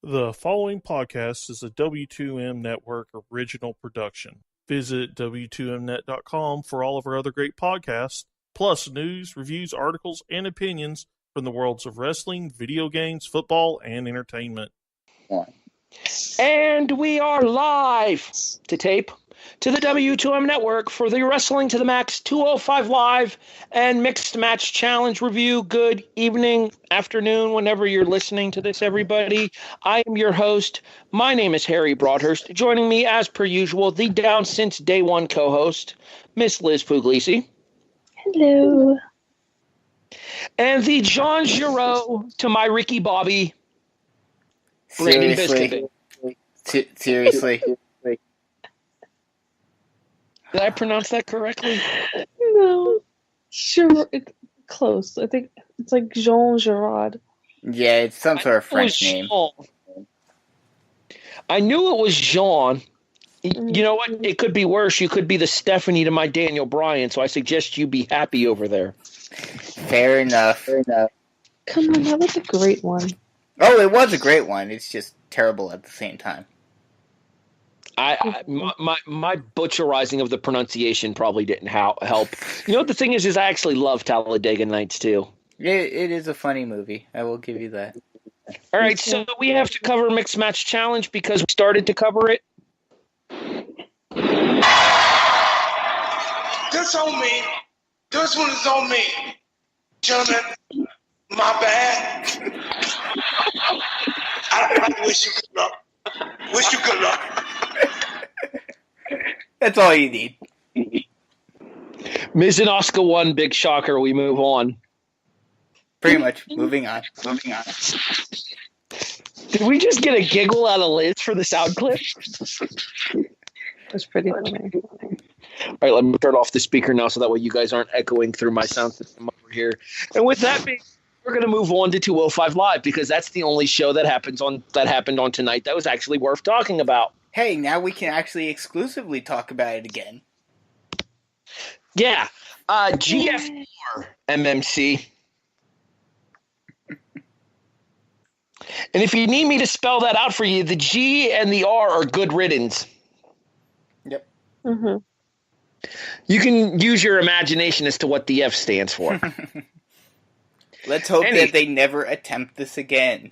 The following podcast is a W2M Network original production. Visit W2Mnet.com for all of our other great podcasts, plus news, reviews, articles, and opinions from the worlds of wrestling, video games, football, and entertainment. And we are live to tape to the W2M Network for the Wrestling to the Max 205 Live and Mixed Match Challenge review. Good evening, afternoon, whenever you're listening to this, everybody. I am your host. My name is Harry Broadhurst. Joining me, as per usual, the down since day one co-host, Miss Liz Pugliese. Hello. And the John Giroux to my Ricky Bobby, Brandon Biskobing. Seriously. Did I pronounce that correctly? No. Sure, it's close. I think it's like Jean Girard. Yeah, it's some sort of French name. I knew it was Jean. You know what? It could be worse. You could be the Stephanie to my Daniel Bryan, so I suggest you be happy over there. Fair enough. Come on, that was a great one. Oh, it was a great one. It's just terrible at the same time. My butcherizing of the pronunciation probably didn't help. You know what the thing is I actually love Talladega Nights too. It is a funny movie. I will give you that. All right, so we have to cover Mixed Match Challenge because we started to cover it. This on me. This one is on me. Gentlemen, my bad. I wish you good luck. Wish you good luck. That's all you need. Miz and Oscar won, big shocker. We move on. Pretty much. Moving on. Did we just get a giggle out of Liz for the sound clip? That's pretty funny. All right, let me turn off the speaker now so that way you guys aren't echoing through my sound system over here. And with that being, we're going to move on to 205 Live because that's the only show that happened on tonight that was actually worth talking about. Hey, now we can actually exclusively talk about it again. Yeah. GF4 MMC. And if you need me to spell that out for you, the G and the R are good riddance. Yep. Mm-hmm. You can use your imagination as to what the F stands for. Let's hope that they never attempt this again.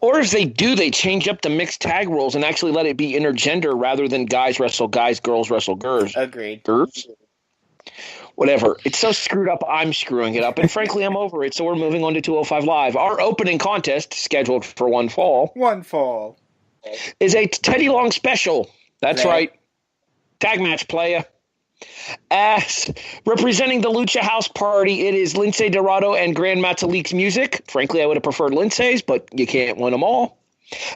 Or if they do, they change up the mixed tag rules and actually let it be intergender rather than guys wrestle guys, girls wrestle girls. Agreed. Girls? Whatever. It's so screwed up, I'm screwing it up. And frankly, I'm over it, so we're moving on to 205 Live. Our opening contest, scheduled for one fall, is a Teddy Long special. That's right. Tag match, playa. As representing the Lucha House Party, it is Lince Dorado and Grand Metalik's music. Frankly, I would have preferred Lince's, but you can't win them all.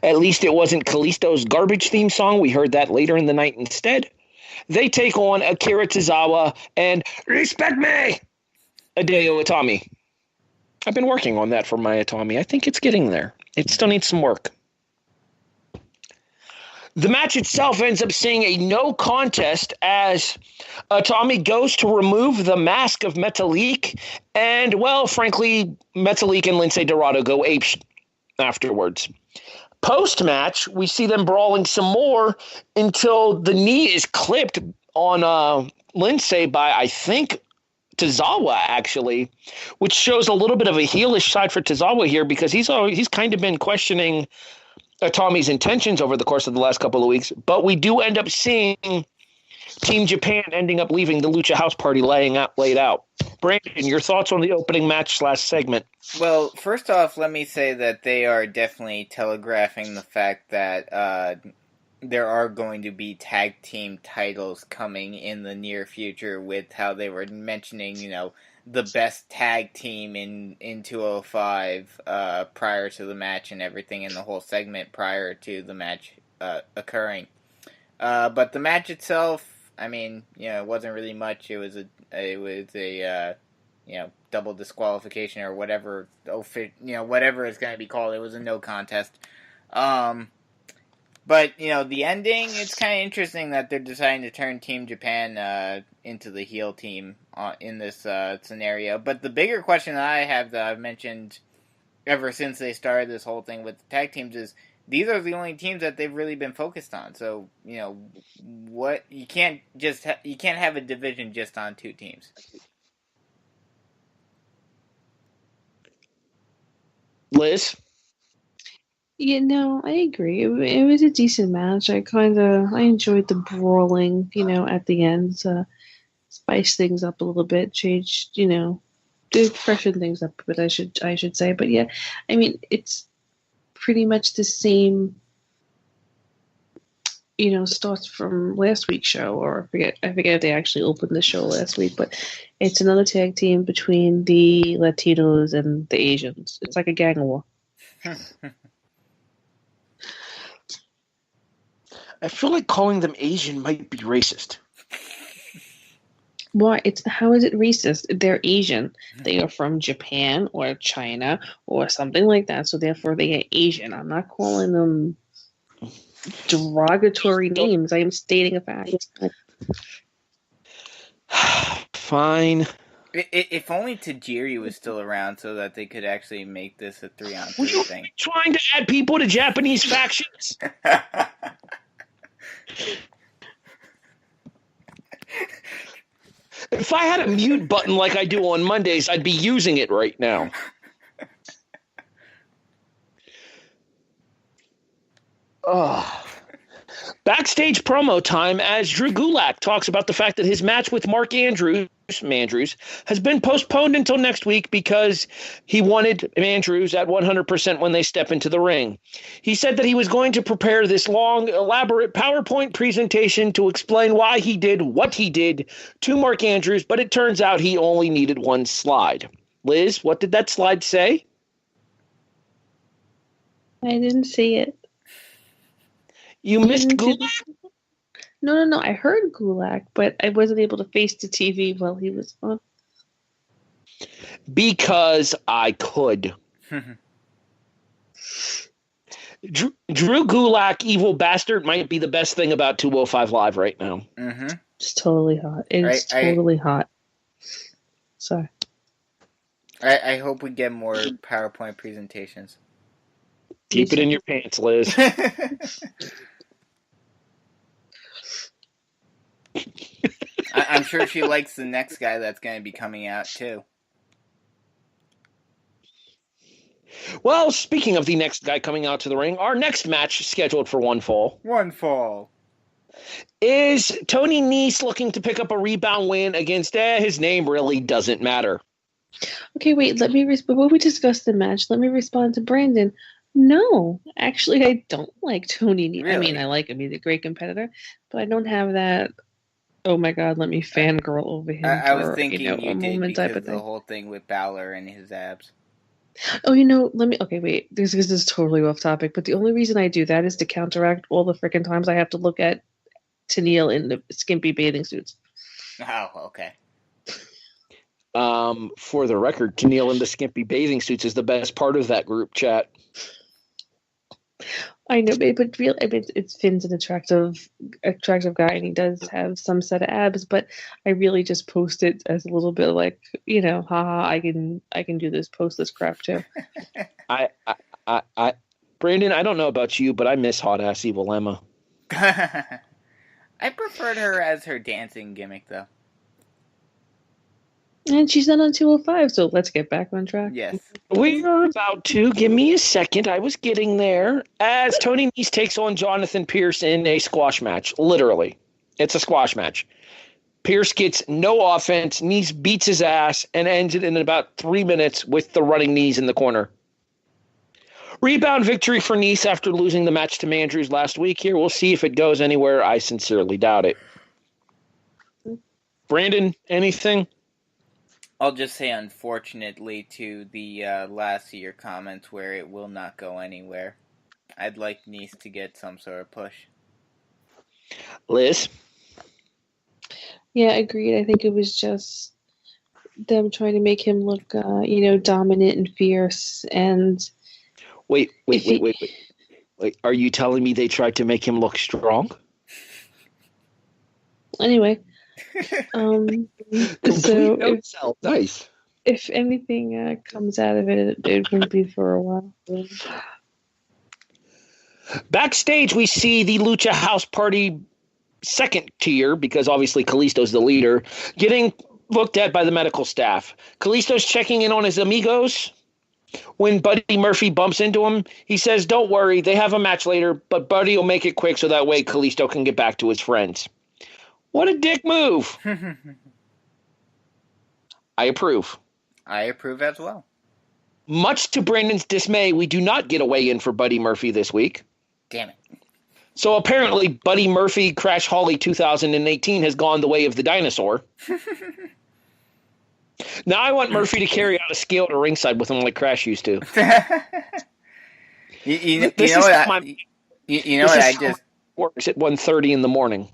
At least it wasn't Kalisto's garbage theme song. We heard that later in the night instead. They take on Akira Tozawa and Respect Me, Hideo Itami. I've been working on that for my Itami. I think it's getting there. It still needs some work. The match itself ends up seeing a no contest as Tommy goes to remove the mask of Metalik, and, well, frankly, Metalik and Lince Dorado go ape afterwards. Post-match, we see them brawling some more until the knee is clipped on Lince by, I think, Tozawa, actually, which shows a little bit of a heelish side for Tozawa here because he's kind of been questioning Tommy's intentions over the course of the last couple of weeks, but we do end up seeing Team Japan ending up leaving the Lucha House Party laid out. Brandon, your thoughts on the opening match / segment? Well, first off, let me say that they are definitely telegraphing the fact that there are going to be tag team titles coming in the near future with how they were mentioning, the best tag team in 205 prior to the match and everything in the whole segment prior to the match occurring. But the match itself, it wasn't really much. It was a double disqualification or whatever, whatever it's going to be called. It was a no contest. But, the ending, it's kind of interesting that they're deciding to turn Team Japan into the heel team in this scenario. But the bigger question that I have that I've mentioned ever since they started this whole thing with the tag teams is these are the only teams that they've really been focused on. So, what you can't have a division just on 2 teams. Liz? I agree. It was a decent match. I enjoyed the brawling, at the end. Spice things up a little bit, changed, did freshen things up a bit, I should say. But yeah, I mean, it's pretty much the same, starts from last week's show, or I forget if they actually opened the show last week, but it's another tag team between the Latinos and the Asians. It's like a gang war. I feel like calling them Asian might be racist. Why? How is it racist? They're Asian. They are from Japan or China or something like that. So therefore, they are Asian. I'm not calling them derogatory names. I am stating a fact. Fine. If only Tajiri was still around, so that they could actually make this a 3-on-3 thing. Trying to add people to Japanese factions. If I had a mute button like I do on Mondays, I'd be using it right now. Backstage promo time as Drew Gulak talks about the fact that his match with Mark Andrews has been postponed until next week because he wanted Andrews at 100% when they step into the ring. He said that he was going to prepare this long, elaborate PowerPoint presentation to explain why he did what he did to Mark Andrews, but it turns out he only needed one slide. Liz, what did that slide say? I didn't see it. You missed Gulak? No. I heard Gulak, but I wasn't able to face the TV while he was on. Because I could. Drew Gulak, evil bastard, might be the best thing about 205 Live right now. Mm-hmm. It's totally hot. It's totally hot. Sorry. I hope we get more PowerPoint presentations. Keep it in your pants, Liz. I'm sure she likes the next guy that's going to be coming out, too. Well, speaking of the next guy coming out to the ring, our next match scheduled for one fall is Tony Nese looking to pick up a rebound win against his name really doesn't matter. Okay, wait, before we discuss the match, let me respond to Brandon. No, actually, I don't like Tony Nese. Really? I mean, I like him. He's a great competitor, but I don't have that, oh my God, let me fangirl over him I was thinking a you did moment because type of of the thing. whole thing with Balor and his abs. Oh, okay, wait, this is totally off topic, but the only reason I do that is to counteract all the freaking times I have to look at Tennille in the skimpy bathing suits. Oh, okay. For the record, Tennille in the skimpy bathing suits is the best part of that group chat. I know, but really, I mean, it's Finn's an attractive guy, and he does have some set of abs. But I really just post it as a little bit like, haha, I can do this, post this crap too. Brandon, I don't know about you, but I miss hot ass evil Emma. I preferred her as her dancing gimmick, though. And she's not on 205, so let's get back on track. Yes. We are about to. Give me a second. I was getting there. As Tony Nese takes on Jonathan Pierce in a squash match. Literally. It's a squash match. Pierce gets no offense. Nese beats his ass and ends it in about 3 minutes with the running knees in the corner. Rebound victory for Nese after losing the match to Mandrews last week here. We'll see if it goes anywhere. I sincerely doubt it. Brandon, anything? I'll just say, unfortunately, to the last of your comments where it will not go anywhere. I'd like Nese to get some sort of push. Liz? Yeah, agreed. I think it was just them trying to make him look, dominant and fierce. And Wait. Are you telling me they tried to make him look strong? Anyway. So nice. if anything comes out of it, it won't be for a while. Backstage, we see the Lucha House Party second tier, because obviously Kalisto's the leader, getting looked at by the medical staff. Kalisto's checking in on his amigos. When Buddy Murphy bumps into him, he says, "Don't worry, they have a match later, but Buddy will make it quick so that way Kalisto can get back to his friends." What a dick move. I approve. I approve as well. Much to Brandon's dismay, we do not get a weigh-in for Buddy Murphy this week. Damn it. So apparently Buddy Murphy Crash Holly 2018 has gone the way of the dinosaur. Now I want Murphy to carry out a scale to ringside with him like Crash used to. you know what? I just works at 1:30 in the morning.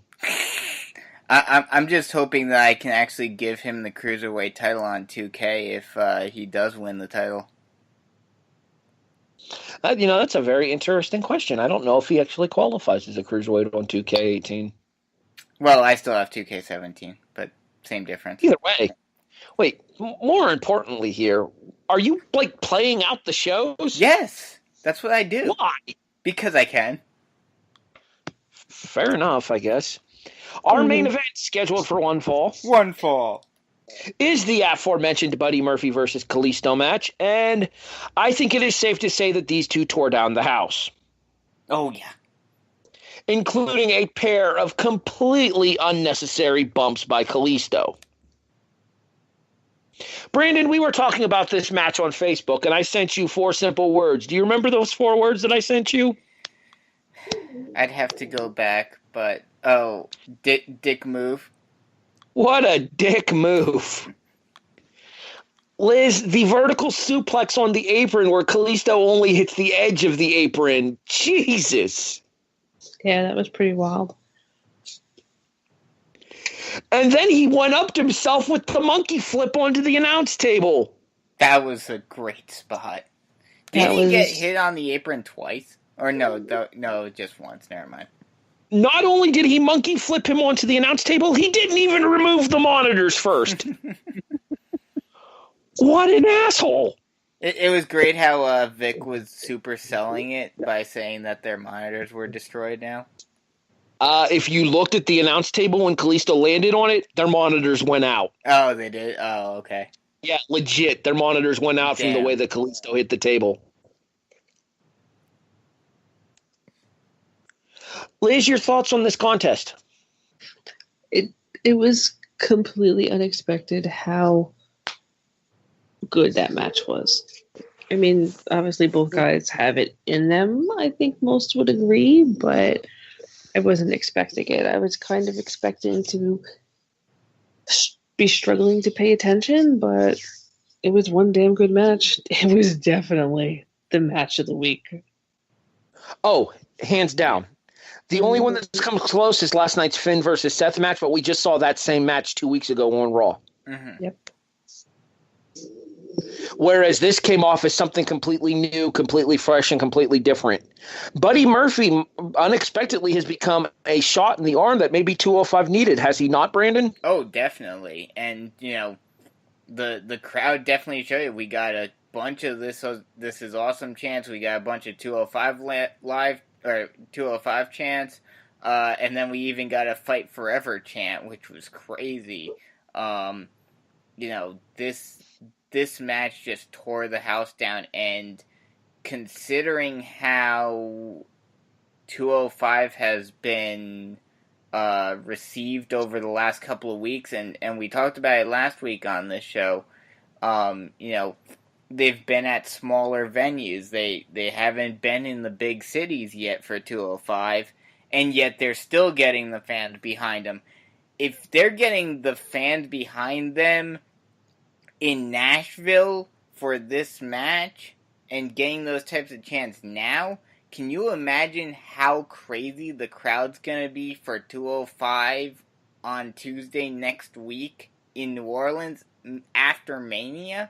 I'm just hoping that I can actually give him the Cruiserweight title on 2K if he does win the title. That's a very interesting question. I don't know if he actually qualifies as a Cruiserweight on 2K18. Well, I still have 2K17, but same difference. Either way. Wait, more importantly here, are you, playing out the shows? Yes, that's what I do. Why? Because I can. Fair enough, I guess. Our main event, scheduled for one fall, is the aforementioned Buddy Murphy versus Kalisto match, and I think it is safe to say that these two tore down the house. Oh, yeah. Including a pair of completely unnecessary bumps by Kalisto. Brandon, we were talking about this match on Facebook, and I sent you 4 simple words. Do you remember those 4 words that I sent you? I'd have to go back, but... dick move. What a dick move. Liz, the vertical suplex on the apron where Kalisto only hits the edge of the apron. Jesus. Yeah, that was pretty wild. And then he one-upped himself with the monkey flip onto the announce table. That was a great spot. Did he get hit on the apron twice? Or no, just once. Never mind. Not only did he monkey flip him onto the announce table, he didn't even remove the monitors first. What an asshole. It was great how Vic was super selling it by saying that their monitors were destroyed now. If you looked at the announce table when Kalisto landed on it, their monitors went out. Oh, they did? Oh, okay. Yeah, legit. Their monitors went out from the way that Kalisto hit the table. Liz, your thoughts on this contest? It was completely unexpected how good that match was. I mean, obviously both guys have it in them. I think most would agree, but I wasn't expecting it. I was kind of expecting to be struggling to pay attention, but it was one damn good match. It was definitely the match of the week. Oh, hands down. The only one that's come close is last night's Finn versus Seth match, but we just saw that same match 2 weeks ago on Raw. Mm-hmm. Yep. Whereas this came off as something completely new, completely fresh, and completely different. Buddy Murphy unexpectedly has become a shot in the arm that maybe 205 needed. Has he not, Brandon? Oh, definitely. And, the crowd definitely showed it. We got a bunch of this is awesome chants. We got a bunch of 205 live, or 205 chants. And then we even got a Fight Forever chant, which was crazy. This match just tore the house down, and considering how 205 has been received over the last couple of weeks, and we talked about it last week on this show, they've been at smaller venues. They haven't been in the big cities yet for 205, and yet they're still getting the fans behind them. If they're getting the fans behind them in Nashville for this match and getting those types of chants now, can you imagine how crazy the crowd's going to be for 205 on Tuesday next week in New Orleans after Mania?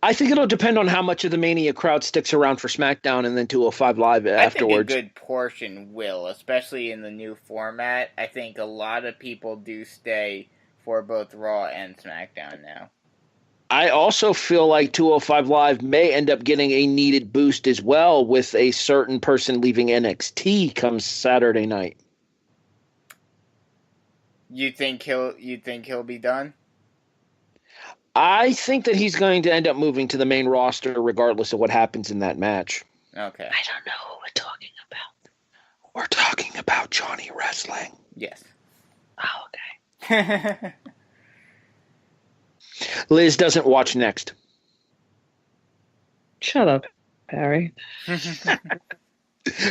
I think it'll depend on how much of the Mania crowd sticks around for SmackDown and then 205 Live afterwards. I think a good portion will, especially in the new format. I think a lot of people do stay for both Raw and SmackDown now. I also feel like 205 Live may end up getting a needed boost as well with a certain person leaving NXT come Saturday night. You think he'll be done? I think that he's going to end up moving to the main roster regardless of what happens in that match. Okay. I don't know who we're talking about. We're talking about Johnny Wrestling. Yes. Oh, okay. Liz doesn't watch Next. Shut up, Barry.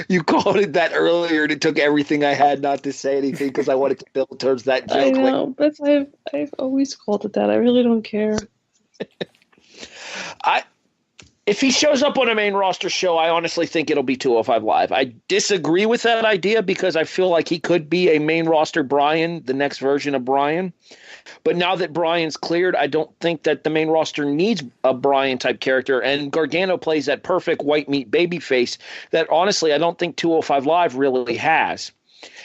You called it that earlier, and it took everything I had not to say anything because I wanted to build towards that joke. I know, but I've always called it that. I really don't care. If he shows up on a main roster show, I honestly think it'll be 205 Live. I disagree with that idea because I feel like he could be a main roster Bryan, the next version of Bryan. But now that Bryan's cleared, I don't think that the main roster needs a Bryan-type character. And Gargano plays that perfect white meat babyface that, honestly, I don't think 205 Live really has.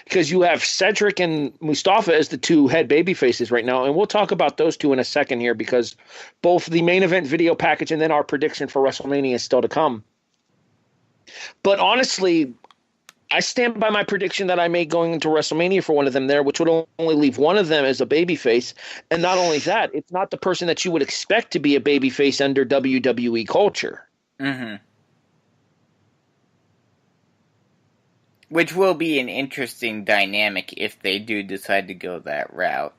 Because you have Cedric and Mustafa as the two head babyfaces right now. And we'll talk about those two in a second here because both the main event video package and then our prediction for WrestleMania is still to come. But honestly, I stand by my prediction that I made going into WrestleMania for one of them there, which would only leave one of them as a babyface. And not only that, it's not the person that you would expect to be a babyface under WWE culture. Mm-hmm. Which will be an interesting dynamic if they do decide to go that route.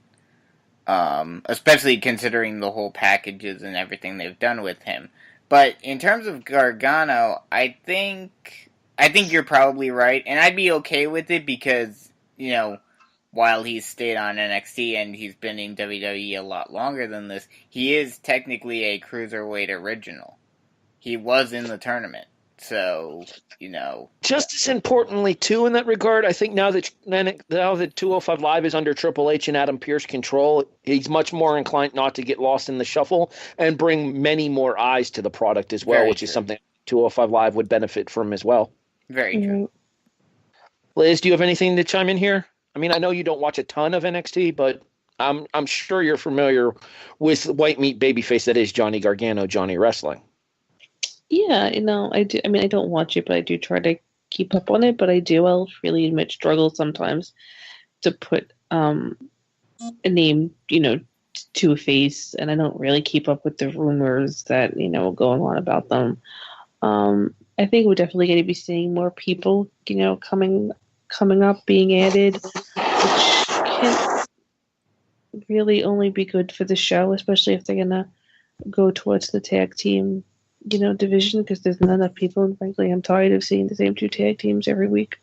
Especially considering the whole packages and everything they've done with him. But in terms of Gargano, I think you're probably right. And I'd be okay with it because, while he's stayed on NXT and he's been in WWE a lot longer than this, he is technically a Cruiserweight original. He was in the tournament. So, Just as importantly, too, in that regard, I think now that 205 Live is under Triple H and Adam Pearce control, he's much more inclined not to get lost in the shuffle and bring many more eyes to the product as well, which is something 205 Live would benefit from as well. Very true. Liz, do you have anything to chime in here? I mean, I know you don't watch a ton of NXT, but I'm sure you're familiar with white meat babyface that is Johnny Gargano, Johnny Wrestling. Yeah, I do. I mean, I don't watch it, but I do try to keep up on it. But I'll really admit, struggle sometimes to put a name, to a face, and I don't really keep up with the rumors that going on about them. I think we're definitely going to be seeing more people, coming up, being added, which can really only be good for the show, especially if they're going to go towards the tag team division, because there's not enough people, and frankly I'm tired of seeing the same two tag teams every week.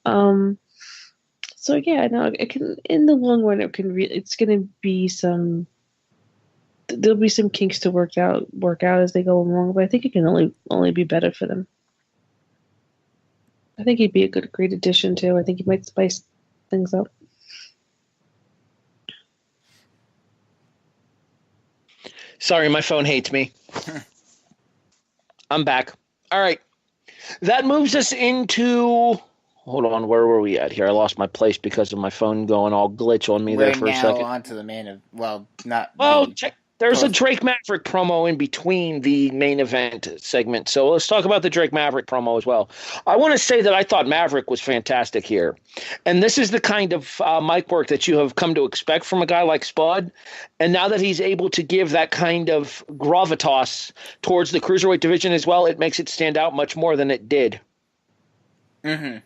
So yeah, no, it can, in the long run, it's going to be there'll be some kinks to work out as they go along, but I think it can only be better for them. I think he'd be a great addition too. I think he might spice things up. Sorry, my phone hates me. I'm back. All right. That moves us into... Hold on, where were we at here? I lost my place because of my phone going all glitch on me there for a second. We're now on to the main of... Well, not... Well, there's a Drake Maverick promo in between the main event segment, so let's talk about the Drake Maverick promo as well. I want to say that I thought Maverick was fantastic here, and this is the kind of mic work that you have come to expect from a guy like Spud, and now that he's able to give that kind of gravitas towards the Cruiserweight division as well, it makes it stand out much more than it did. Mm-hmm.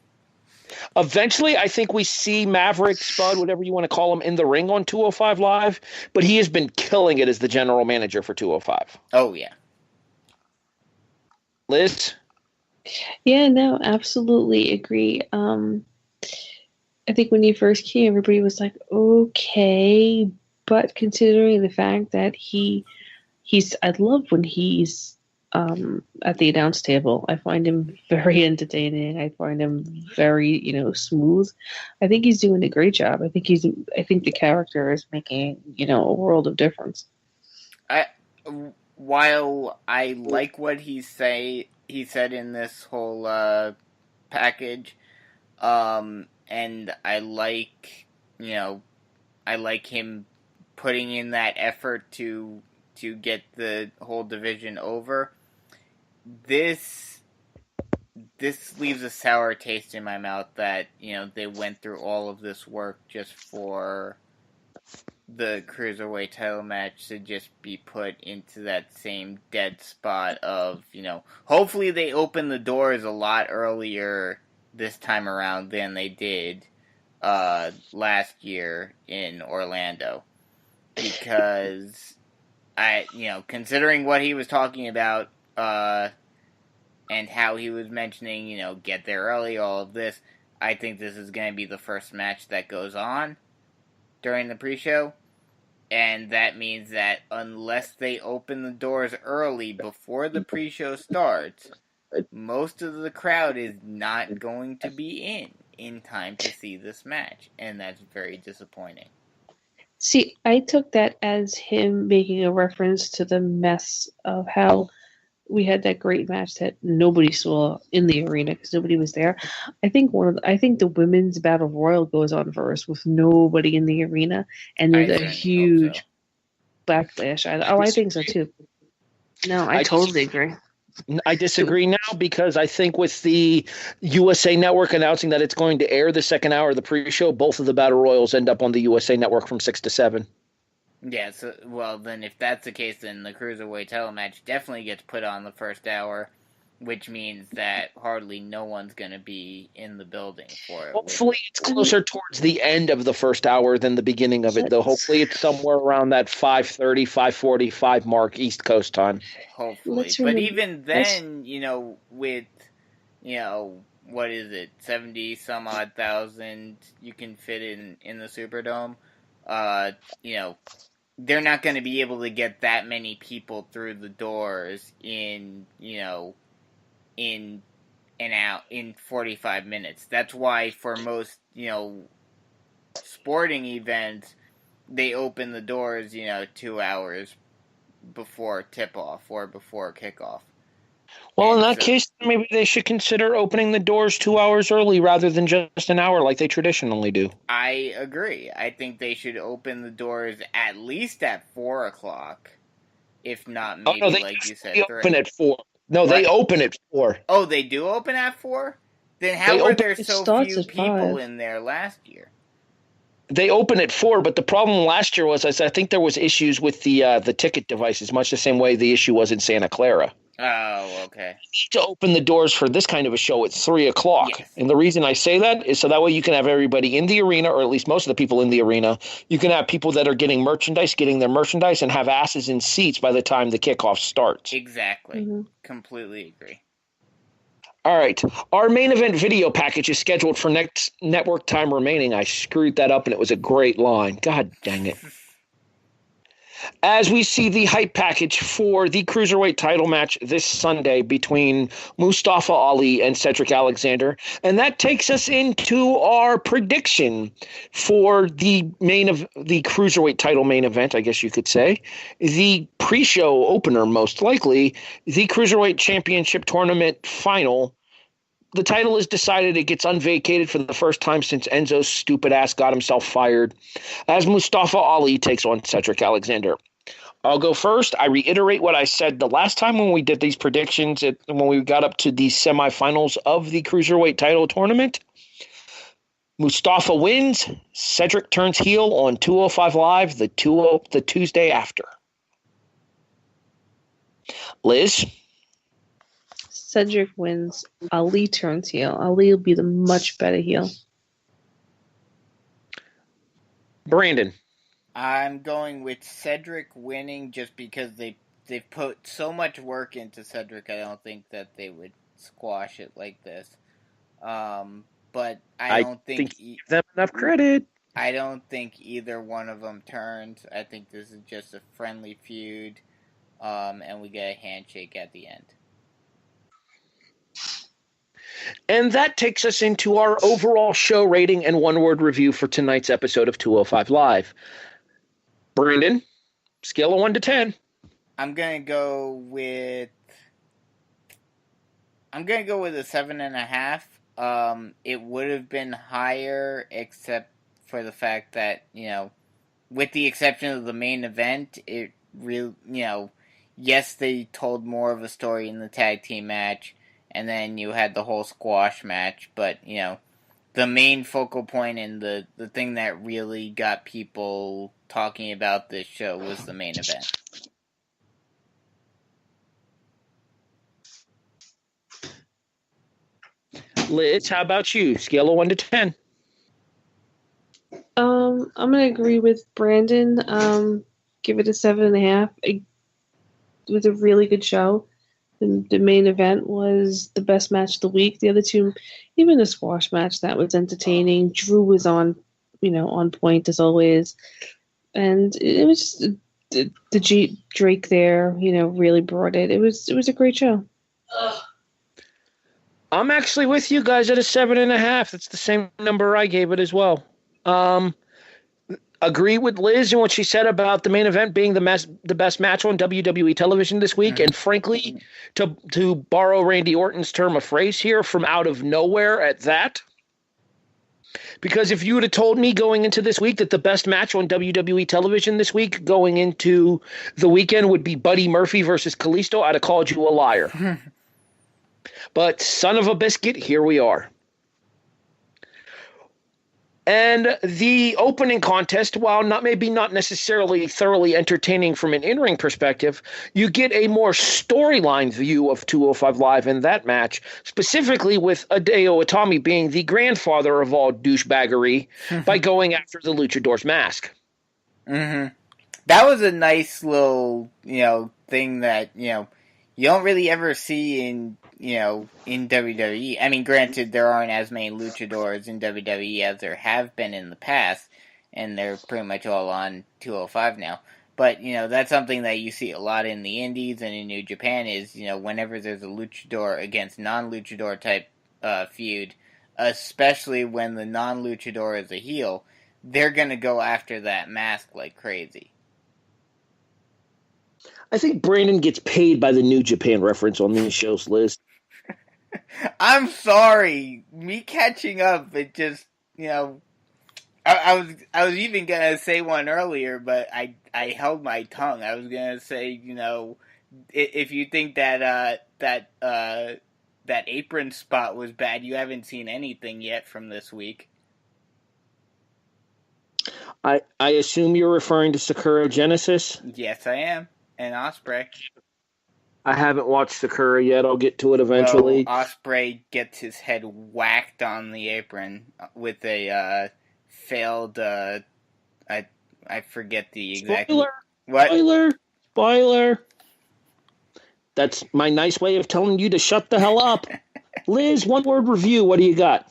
Eventually, I think we see Maverick, Spud, whatever you want to call him, in the ring on 205 Live, but he has been killing it as the general manager for 205. Oh, yeah. Liz? Yeah, no, absolutely agree. I think when he first came, everybody was like, okay, but considering the fact that I love when he's at the announce table. I find him very entertaining. I find him very, smooth. I think he's doing a great job. I think the character is making, a world of difference. While I like what he said in this whole package, and I like him putting in that effort to get the whole division over. This leaves a sour taste in my mouth that, they went through all of this work just for the Cruiserweight title match to just be put into that same dead spot of, hopefully they open the doors a lot earlier this time around than they did last year in Orlando. Because considering what he was talking about, and how he was mentioning, get there early, all of this, I think this is going to be the first match that goes on during the pre-show. And that means that unless they open the doors early before the pre-show starts, most of the crowd is not going to be in time to see this match. And that's very disappointing. See, I took that as him making a reference to the mess of how we had that great match that nobody saw in the arena because nobody was there. I think the women's battle royal goes on first with nobody in the arena, and there's a huge backlash. I think so too. No, I totally agree. I disagree now because I think with the USA Network announcing that it's going to air the second hour of the pre-show, both of the battle royals end up on the USA Network from 6 to 7. Yeah, well, then if that's the case, then the Cruiserweight title match definitely gets put on the first hour, which means that hardly no one's going to be in the building for it. Hopefully it's closer towards the end of the first hour than the beginning of it, though. Hopefully it's somewhere around that 5:30, 5:45 mark East Coast time. Hopefully. But even then, with, what is it, 70-some-odd thousand you can fit in the Superdome, they're not going to be able to get that many people through the doors in 45 minutes. That's why for most, sporting events, they open the doors, 2 hours before tip-off or before kickoff. Well, in that case, maybe they should consider opening the doors 2 hours early rather than just an hour like they traditionally do. I agree. I think they should open the doors at least at 4 o'clock, if not maybe, like you said, 3. They open at 4. No, they open at 4. Oh, they do open at 4? Then how were there so few people in there last year? They open at 4, but the problem last year was I think there was issues with the ticket devices, much the same way the issue was in Santa Clara. Oh, okay. To open the doors for this kind of a show at 3 o'clock. Yes. And the reason I say that is so that way you can have everybody in the arena, or at least most of the people in the arena. You can have people that are getting their merchandise, and have asses in seats by the time the kickoff starts. Exactly. Mm-hmm. Completely agree. All right. Our main event video package is scheduled for next network time remaining. I screwed that up, and it was a great line. God dang it. As we see the hype package for the Cruiserweight title match this Sunday between Mustafa Ali and Cedric Alexander. And that takes us into our prediction for the Cruiserweight title main event, I guess you could say. The pre-show opener, most likely, the Cruiserweight Championship Tournament final. The title is decided. It gets unvacated for the first time since Enzo's stupid ass got himself fired, as Mustafa Ali takes on Cedric Alexander. I'll go first. I reiterate what I said the last time when we did these predictions, when we got up to the semifinals of the Cruiserweight title tournament. Mustafa wins. Cedric turns heel on 205 Live the Tuesday after. Liz? Cedric wins. Ali turns heel. Ali will be the much better heel. Brandon? I'm going with Cedric winning just because they've put so much work into Cedric. I don't think that they would squash it like this. But I don't think give them enough credit. I don't think either one of them turns. I think this is just a friendly feud, and we get a handshake at the end. And that takes us into our overall show rating and one-word review for tonight's episode of 205 Live. Brandon, scale of 1 to 10. I'm gonna go with a 7.5. It would have been higher, except for the fact that with the exception of the main event, it really, yes, they told more of a story in the tag team match, and then you had the whole squash match, but, the main focal point and the thing that really got people talking about this show was the main event. Liz, how about you? Scale of 1 to 10. I'm gonna agree with Brandon. Give it a 7.5. It was a really good show. The main event was the best match of the week. The other two, even the squash match, that was entertaining. Drew was on point as always, and it was just the Drake there, really brought it. It was a great show. I'm actually with you guys at a 7.5. That's the same number I gave it as well. Agree with Liz and what she said about the main event being the best match on WWE television this week. Mm-hmm. And frankly, to borrow Randy Orton's term of phrase here, from out of nowhere at that. Because if you would have told me going into this week that the best match on WWE television this week going into the weekend would be Buddy Murphy versus Kalisto, I'd have called you a liar. But son of a biscuit, here we are. And the opening contest, while not necessarily thoroughly entertaining from an in-ring perspective, you get a more storyline view of 205 Live in that match, specifically with Hideo Itami being the grandfather of all douchebaggery by going after the Luchador's mask. Mm-hmm. That was a nice little, thing that, you don't really ever see in WWE. I mean, granted, there aren't as many luchadors in WWE as there have been in the past, and they're pretty much all on 205 now. But, that's something that you see a lot in the indies and in New Japan is, whenever there's a luchador against non-luchador type feud, especially when the non-luchador is a heel, they're going to go after that mask like crazy. I think Brandon gets paid by the New Japan reference on these shows, Liz. I'm sorry. Me catching up, it just, I was even gonna say one earlier, but I held my tongue. I was gonna say, if you think that apron spot was bad, you haven't seen anything yet from this week. I assume you're referring to Sakura Genesis? Yes, I am. And Ospreay. I haven't watched Sakura yet. I'll get to it eventually. Well, Ospreay gets his head whacked on the apron with a failed. I forget the exact. Spoiler. What? Spoiler. That's my nice way of telling you to shut the hell up. Liz, one word review. What do you got?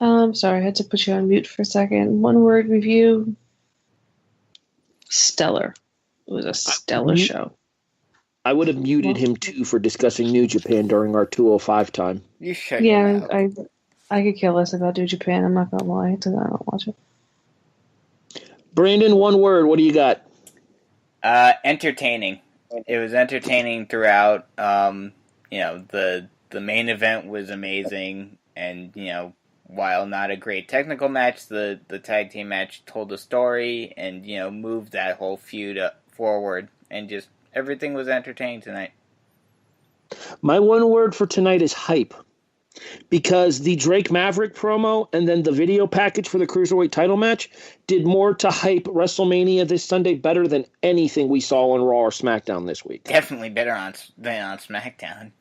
Sorry, I had to put you on mute for a second. One word review. Stellar. It was a stellar show. I would have muted him too for discussing New Japan during our 205 time. You shut your mouth. I could care less about New Japan. I'm not gonna lie. I don't watch it. Brandon, one word. What do you got? Entertaining. It was entertaining throughout. The main event was amazing, and while not a great technical match, the tag team match told a story and, moved that whole feud forward. And just everything was entertaining tonight. My one word for tonight is hype. Because the Drake Maverick promo and then the video package for the Cruiserweight title match did more to hype WrestleMania this Sunday better than anything we saw on Raw or SmackDown this week. Definitely better than on SmackDown.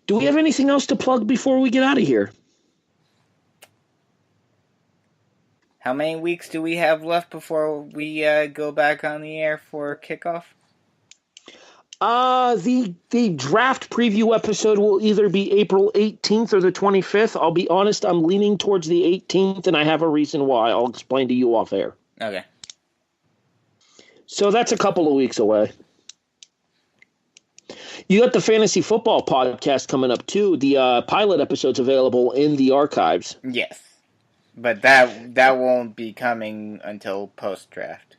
Do we have anything else to plug before we get out of here? How many weeks do we have left before we go back on the air for kickoff? The draft preview episode will either be April 18th or the 25th. I'll be honest, I'm leaning towards the 18th, and I have a reason why. I'll explain to you off air. Okay. So that's a couple of weeks away. You got the Fantasy Football podcast coming up, too. The pilot episode's available in the archives. Yes. But that won't be coming until post-draft.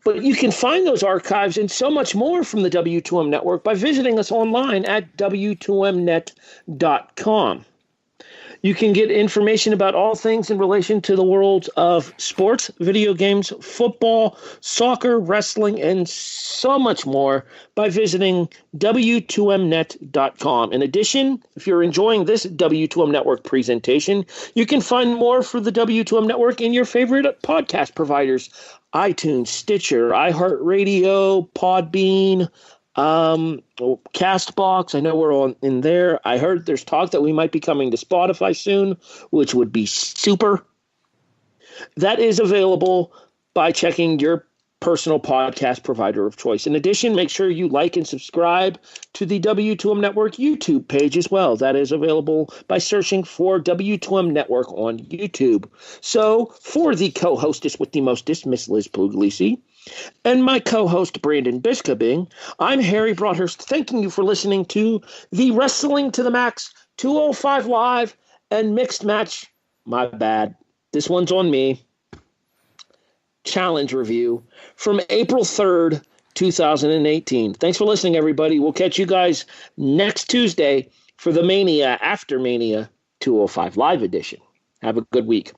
But you can find those archives and so much more from the W2M Network by visiting us online at W2Mnet.com. You can get information about all things in relation to the world of sports, video games, football, soccer, wrestling, and so much more by visiting W2Mnet.com. In addition, if you're enjoying this W2M Network presentation, you can find more for the W2M Network in your favorite podcast providers: iTunes, Stitcher, iHeartRadio, Podbean, Castbox. I know we're on in there. I heard there's talk that we might be coming to Spotify soon, which would be super. That is available by checking your personal podcast provider of choice. In addition, make sure you like and subscribe to the W2M Network YouTube page as well. That is available by searching for W2M Network on YouTube. So, for the co-hostess with the mostest, Miss Liz Pugliese, and my co-host, Brandon Biskobing, I'm Harry Broadhurst, thanking you for listening to the Wrestling to the Max 205 Live and Mixed Match, my bad, this one's on me, challenge review from April 3rd, 2018. Thanks for listening, everybody. We'll catch you guys next Tuesday for the Mania After Mania 205 Live edition. Have a good week.